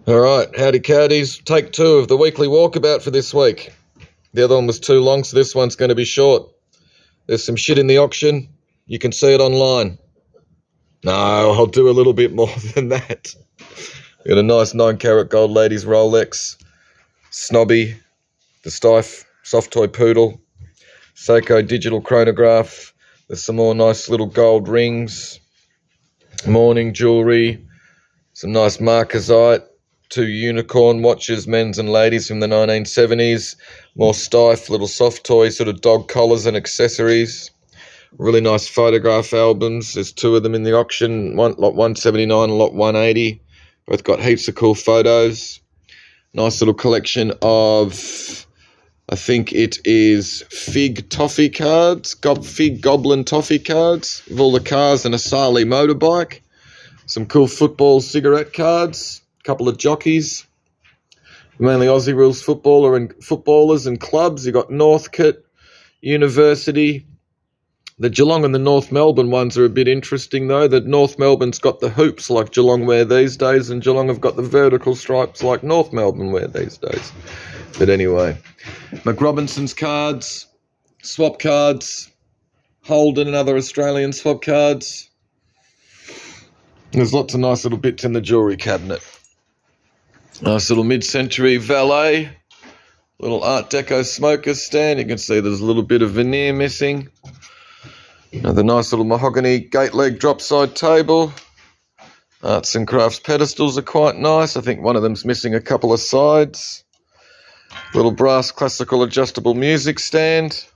All right, howdy cowdies. Take 2 of the weekly walkabout for this week. The other one was too long, so this one's going to be short. There's some shit in the auction. You can see it online. No, I'll do a little bit more than that. Got a nice 9-carat gold ladies Rolex, Snobby, the Stife soft toy poodle, Seiko digital chronograph. There's some more nice little gold rings, morning jewellery, some nice marcasite, 2 unicorn watches, men's and ladies from the 1970s, more Stife, little soft toy, sort of dog collars and accessories. Really nice photograph albums. There's 2 of them in the auction, lot 179 and lot 180. Both got heaps of cool photos. Nice little collection of, I think it is Fig Toffee cards, Fig Goblin Toffee cards, with all the cars and a Sarli motorbike. Some cool football cigarette cards, a couple of jockeys, mainly Aussie rules footballers and clubs. You got Northcote, University. The Geelong and the North Melbourne ones are a bit interesting though. That North Melbourne's got the hoops like Geelong wear these days, and Geelong have got the vertical stripes like North Melbourne wear these days. But anyway, McRobinson's cards, swap cards, Holden and other Australian swap cards. There's lots of nice little bits in the jewellery cabinet. Nice little mid-century valet, little Art Deco smoker stand. You can see there's a little bit of veneer missing. Another nice little mahogany gate leg drop side table. Arts and crafts pedestals are quite nice. I think one of them's missing a couple of sides. Little brass classical adjustable music stand.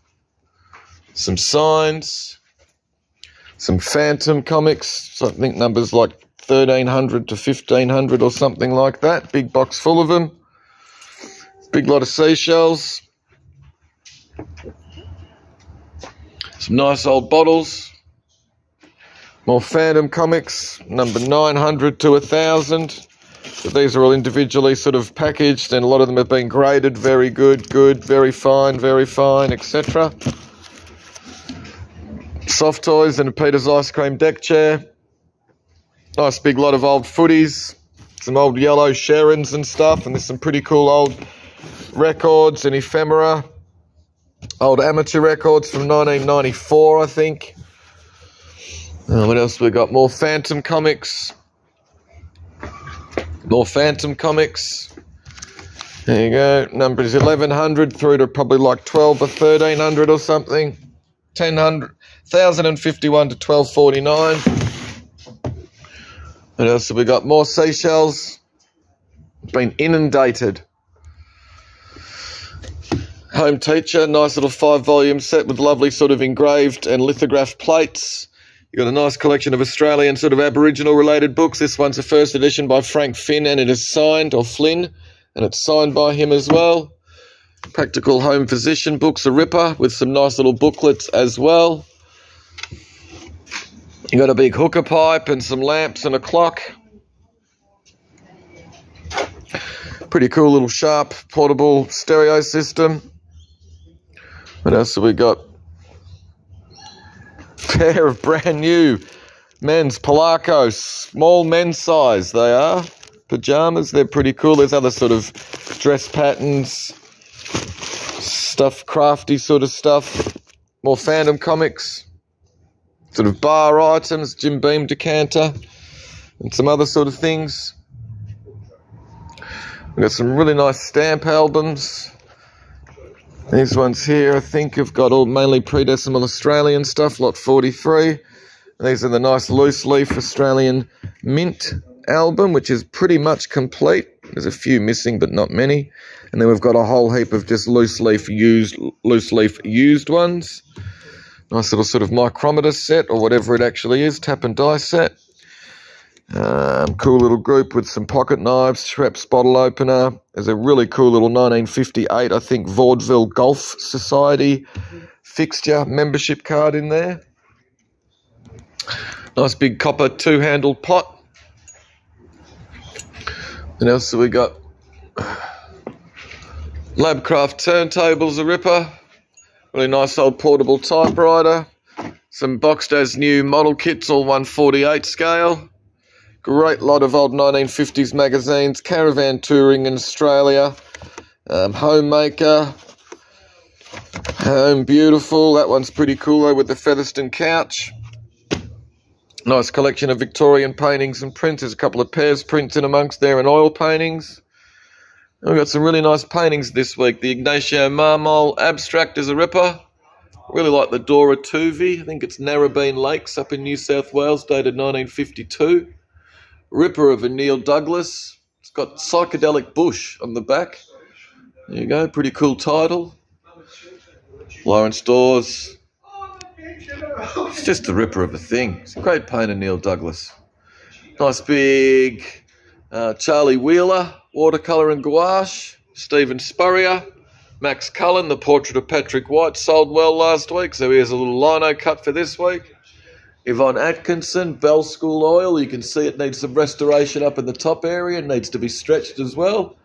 Some signs. Some Phantom comics. So I think numbers like 1300 to 1500 or something like that. Big box full of them. Big lot of seashells. Some nice old bottles. More Phantom comics, number 900 to 1000. But these are all individually sort of packaged, and a lot of them have been graded. Very good, very fine, etc. Soft toys and a Peter's ice cream deck chair. Nice big lot of old footies. Some old yellow Sharons and stuff. And there's some pretty cool old records and ephemera. Old amateur records from 1994, I think. What else we got? More Phantom comics. More Phantom comics. There you go. Numbers 1100 through to probably like 12 or 1300 or something. 1051 to 1249. What else have we got? More seashells. Been inundated. Home Teacher, nice little 5-volume set with lovely sort of engraved and lithographed plates. You've got a nice collection of Australian sort of Aboriginal related books. This one's a first edition by Frank Finn, and it is signed, or Flynn, and it's signed by him as well. Practical Home Physician books, a ripper, with some nice little booklets as well. You got a big hookah pipe and some lamps and a clock. Pretty cool little Sharp portable stereo system. What else have we got? Pair of brand new men's Polacos, small men's size they are. Pajamas, they're pretty cool. There's other sort of dress patterns, stuff, crafty sort of stuff. More Phantom comics. Sort of bar items, Jim Beam decanter, and some other sort of things. We've got some really nice stamp albums. These ones here, I think, have got all mainly pre-decimal Australian stuff, lot 43. And these are the nice loose leaf Australian mint album, which is pretty much complete. There's a few missing, but not many. And then we've got a whole heap of just loose leaf used ones. Nice little sort of micrometer set, or whatever it actually is, tap and die set. Cool little group with some pocket knives, Schweppes bottle opener. There's a really cool little 1958, I think, Vaudeville Golf Society fixture membership card in there. Nice big copper 2-handled pot. What else have we got? Labcraft turntables, a ripper. Really nice old portable typewriter. Some boxed as new model kits, all 1/48 scale. Great lot of old 1950s magazines. Caravan Touring in Australia. Homemaker. Home Beautiful. That one's pretty cool though, with the Featherston couch. Nice collection of Victorian paintings and prints. There's a couple of Pears prints in amongst there and oil paintings. And we've got some really nice paintings this week. The Ignacio Marmol abstract is a ripper. Really like the Dora Tuvi. I think it's Narrabeen Lakes up in New South Wales, dated 1952. Ripper of a Neil Douglas. It's got Psychedelic Bush on the back. There you go, pretty cool title. Lawrence Dawes. It's just the ripper of a thing. It's a great painter, Neil Douglas. Nice big Charlie Wheeler, watercolour and gouache. Stephen Spurrier. Max Cullen, the portrait of Patrick White, sold well last week, so here's a little lino cut for this week. Yvonne Atkinson, Bell School oil. You can see it needs some restoration up in the top area. It needs to be stretched as well,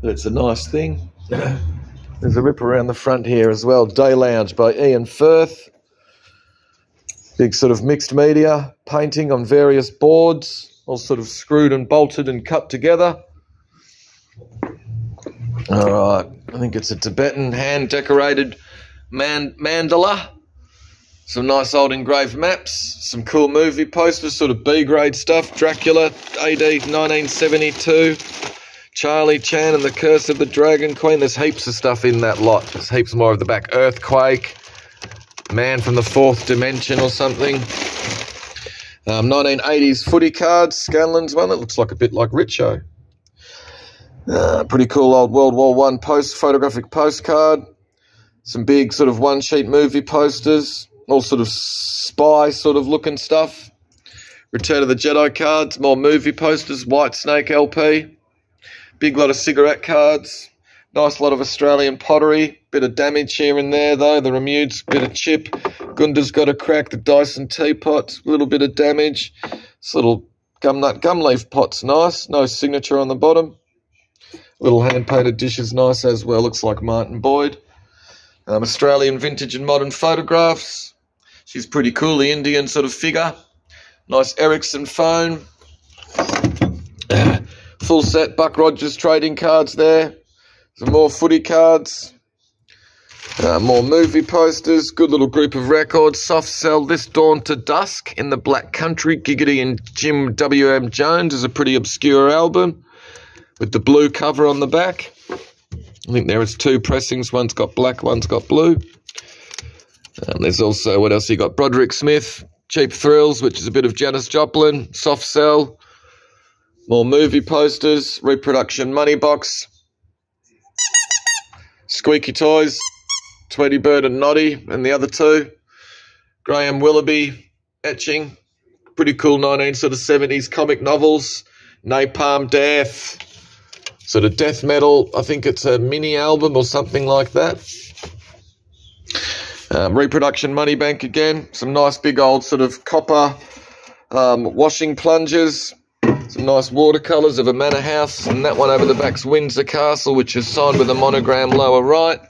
but it's a nice thing. There's a rip around the front here as well. Day Lounge by Ian Firth. Big sort of mixed media painting on various boards, all sort of screwed and bolted and cut together. All right, I think it's a Tibetan hand-decorated mandala. Some nice old engraved maps, some cool movie posters, sort of B-grade stuff. Dracula, AD 1972. Charlie Chan and the Curse of the Dragon Queen. There's heaps of stuff in that lot. There's heaps more of the back. Earthquake, Man from the Fourth Dimension or something. 1980s footy cards, Scanlon's one that looks like a bit like Richo. Pretty cool old World War I photographic postcard. Some big sort of one-sheet movie posters. All sort of spy sort of looking stuff. Return of the Jedi cards, more movie posters, White Snake LP. Big lot of cigarette cards. Nice lot of Australian pottery. Bit of damage here and there though. The Remude's bit of chip. Gunda's got a crack. The Dyson teapot, a little bit of damage. This little gum leaf pot's nice. No signature on the bottom. Little hand-painted dish is nice as well. Looks like Martin Boyd. Australian vintage and modern photographs. She's pretty cool, the Indian sort of figure. Nice Ericsson phone. Full set Buck Rogers trading cards there. Some more footy cards. More movie posters. Good little group of records. Soft Cell, This Dawn to Dusk in the Black Country. Giggity and Jim W.M. Jones is a pretty obscure album with the blue cover on the back. I think there is two pressings. One's got black, one's got blue. There's also, what else you got? Broderick Smith, Cheap Thrills, which is a bit of Janis Joplin. Soft Cell. More movie posters. Reproduction Money Box. Squeaky Toys. Tweety Bird and Noddy and the other two. Graham Willoughby etching. Pretty cool 1970s comic novels. Napalm Death. Sort of death metal. I think it's a mini album or something like that. Reproduction Money Bank again. Some nice big old sort of copper washing plungers. Some nice watercolours of a manor house. And that one over the back's Windsor Castle, which is signed with a monogram lower right.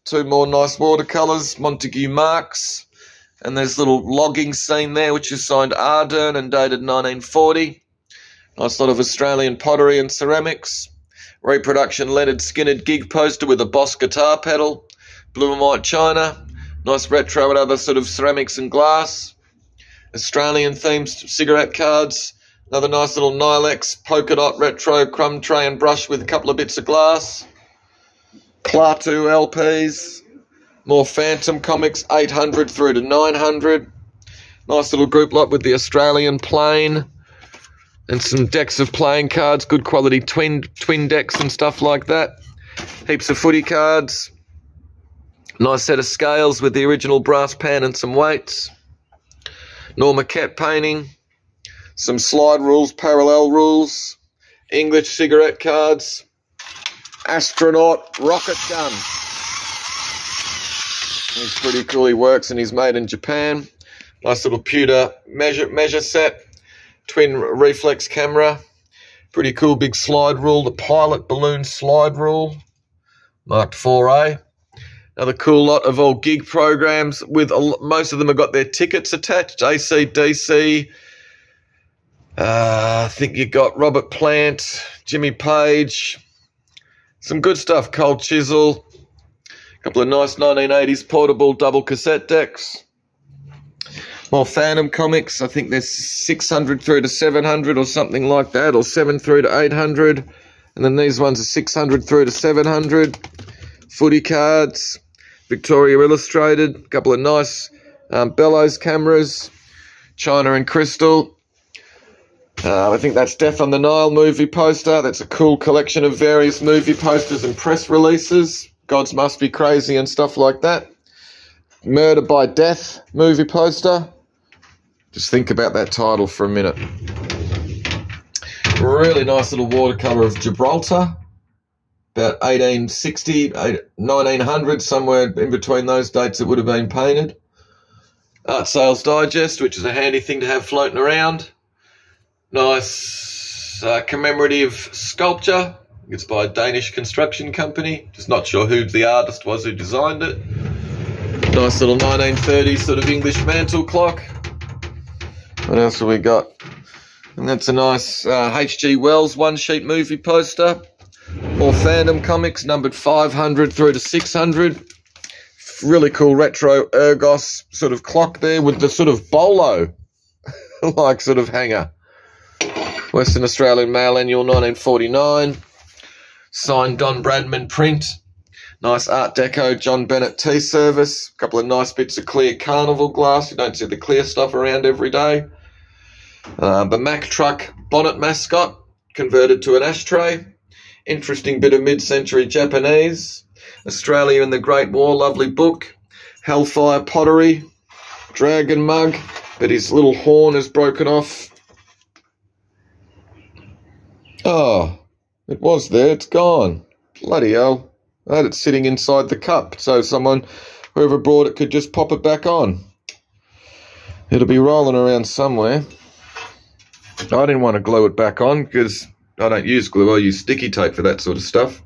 Two more nice watercolours. Montague Marks. And there's a little logging scene there, which is signed Ardern and dated 1940. Nice lot of Australian pottery and ceramics. Reproduction Leonard Skinner gig poster with a Boss guitar pedal. Blue and white china. Nice retro and other sort of ceramics and glass. Australian themed cigarette cards. Another nice little Nilex polka dot retro crumb tray and brush with a couple of bits of glass. Klaatu LPs. More Phantom comics, 800 through to 900. Nice little group lot with the Australian plane. And some decks of playing cards, good quality twin decks and stuff like that. Heaps of footy cards. Nice set of scales with the original brass pan and some weights. Norma Kett painting. Some slide rules, parallel rules. English cigarette cards. Astronaut rocket gun. He's pretty cool. He works and he's made in Japan. Nice little pewter measure set. Twin reflex camera. Pretty cool big slide rule. The pilot balloon slide rule. Marked 4A. Another cool lot of all gig programs with most of them have got their tickets attached. AC/DC, I think you got Robert Plant, Jimmy Page, some good stuff, Cold Chisel, a couple of nice 1980s portable double cassette decks. More Phantom comics, I think there's 600 through to 700 or something like that, or 7 through to 800. And then these ones are 600 through to 700. Footy cards, Victoria Illustrated, a couple of nice bellows cameras, China and Crystal. I think that's Death on the Nile movie poster. That's a cool collection of various movie posters and press releases. Gods Must Be Crazy and stuff like that. Murder by Death movie poster. Just think about that title for a minute. Really nice little watercolour of Gibraltar. About 1860, 1900, somewhere in between those dates it would have been painted. Art Sales Digest, which is a handy thing to have floating around. Nice commemorative sculpture. It's by a Danish construction company. Just not sure who the artist was who designed it. Nice little 1930s sort of English mantle clock. What else have we got? And that's a nice H.G. Wells one-sheet movie poster. More Phantom comics, numbered 500 through to 600. Really cool retro Ergos sort of clock there with the sort of bolo like sort of hanger. Western Australian Mail Annual 1949. Signed Don Bradman print. Nice Art Deco John Bennett tea service. A couple of nice bits of clear carnival glass. You don't see the clear stuff around every day. The Mack truck bonnet mascot converted to an ashtray. Interesting bit of mid-century Japanese. Australia in the Great War, lovely book. Hellfire pottery. Dragon mug, but his little horn is broken off. Oh, it was there, it's gone. Bloody hell. I had it sitting inside the cup, so whoever brought it could just pop it back on. It'll be rolling around somewhere. I didn't want to glue it back on because I don't use glue, I use sticky tape for that sort of stuff.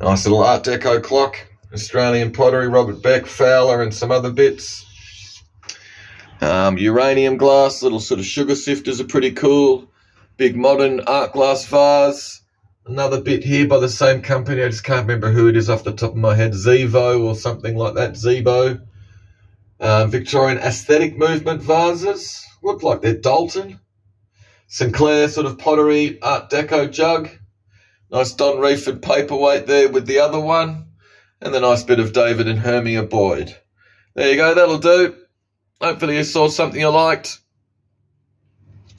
Nice little Art Deco clock. Australian pottery, Robert Beck, Fowler and some other bits. Uranium glass, little sort of sugar sifters are pretty cool. Big modern art glass vase. Another bit here by the same company. I just can't remember who it is off the top of my head. Zevo or something like that. Zebo. Victorian aesthetic movement vases. Look like they're Dalton. Sinclair sort of pottery Art Deco jug. Nice Don Reeford paperweight there with the other one. And the nice bit of David and Hermia Boyd. There you go, that'll do. Hopefully you saw something you liked.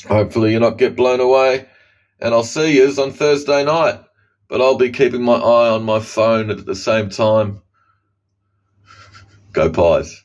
Hopefully you not get blown away. And I'll see yous on Thursday night. But I'll be keeping my eye on my phone at the same time. Go Pies.